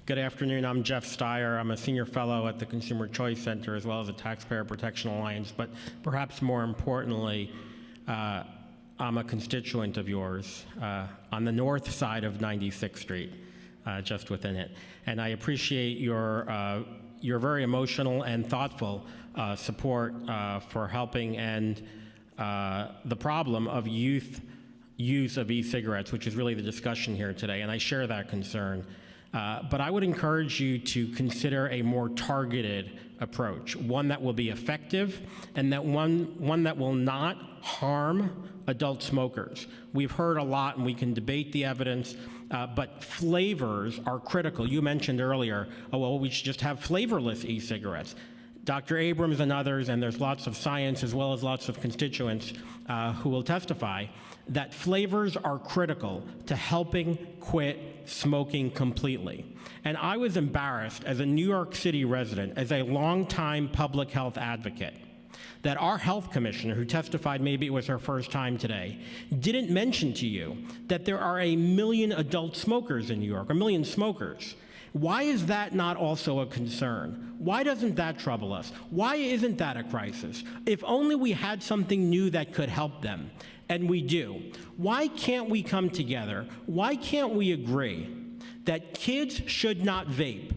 Good afternoon. I'm Jeff Stier. I'm a senior fellow at the Consumer Choice Center as well as the Taxpayer Protection Alliance, but perhaps more importantly, I'm a constituent of yours on the north side of 96th Street, just within it. And I appreciate your very emotional and thoughtful support for helping end the problem of youth use of e-cigarettes, which is really the discussion here today, and I share that concern. But I would encourage you to consider a more targeted approach, one that will be effective and that one that will not harm adult smokers. We've heard a lot, and we can debate the evidence, but flavors are critical. You mentioned earlier, oh, well, we should just have flavorless e-cigarettes. Dr. Abrams and others, and there's lots of science as well as lots of constituents who will testify that flavors are critical to helping quit smoking completely. And I was embarrassed as a New York City resident, as a longtime public health advocate, that our health commissioner, who testified, maybe it was her first time today, didn't mention to you that there are 1 million adult smokers in New York, 1 million smokers. Why is that not also a concern? Why doesn't that trouble us? Why isn't that a crisis? If only we had something new that could help them, and we do. Why can't we come together? Why can't we agree that kids should not vape,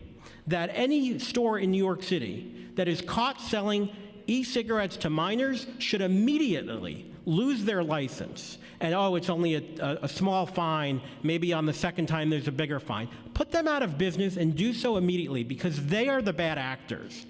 that any store in New York City that is caught selling e-cigarettes to minors should immediately lose their license? And oh, it's only a small fine, maybe on the second time there's a bigger fine. Put them out of business and do so immediately, because they are the bad actors.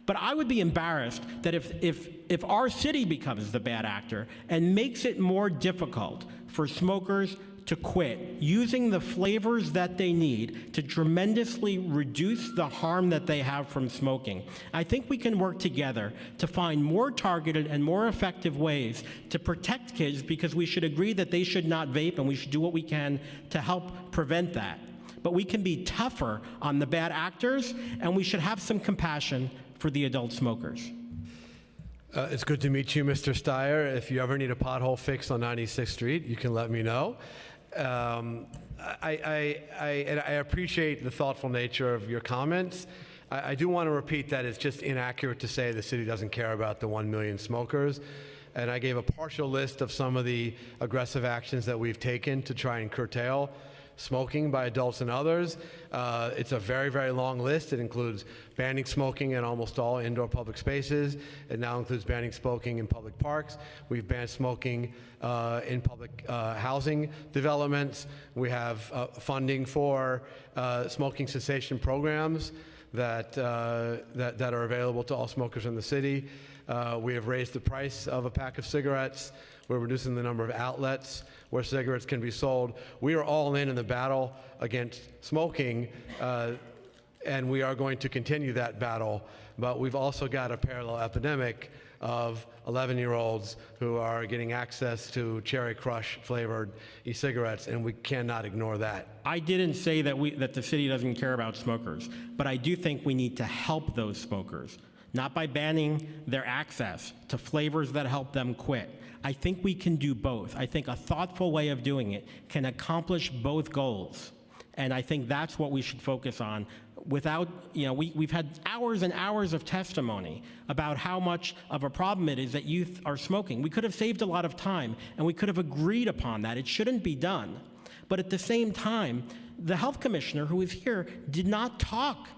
But I would be embarrassed that if our city becomes the bad actor and makes it more difficult for smokers to quit using the flavors that they need to tremendously reduce the harm that they have from smoking. I think we can work together to find more targeted and more effective ways to protect kids, because we should agree that they should not vape, and we should do what we can to help prevent that. But we can be tougher on the bad actors, and we should have some compassion for the adult smokers. It's good to meet you, Mr. Stier. If you ever need a pothole fixed on 96th Street, you can let me know. I appreciate the thoughtful nature of your comments. I do want to repeat that it's just inaccurate to say the city doesn't care about the 1 million smokers. And I gave a partial list of some of the aggressive actions that we've taken to try and curtail smoking by adults and others. It's a very, very long list. It includes banning smoking in almost all indoor public spaces. It now includes banning smoking in public parks. We've banned smoking in public housing developments. We have funding for smoking cessation programs that are available to all smokers in the city. We have raised the price of a pack of cigarettes. We're reducing the number of outlets where cigarettes can be sold. We are all in the battle against smoking, and we are going to continue that battle. But we've also got a parallel epidemic of 11-year-olds who are getting access to Cherry Crush flavored e-cigarettes, and we cannot ignore that. I didn't say that the city doesn't care about smokers, but I do think we need to help those smokers, not by banning their access to flavors that help them quit. I think we can do both. I think a thoughtful way of doing it can accomplish both goals. And I think that's what we should focus on. Without, we've had hours and hours of testimony about how much of a problem it is that youth are smoking. We could have saved a lot of time, and we could have agreed upon that. It shouldn't be done. But at the same time, the health commissioner who is here did not talk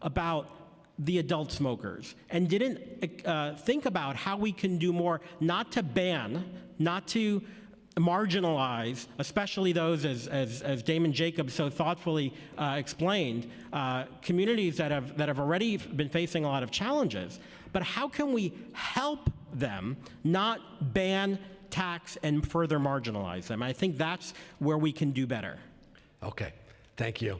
about the adult smokers and didn't think about how we can do more, not to ban, not to marginalize, especially those, as Damon Jacobs so thoughtfully explained, communities that have already been facing a lot of challenges. But how can we help them, not ban, tax, and further marginalize them? I think that's where we can do better. Okay, thank you.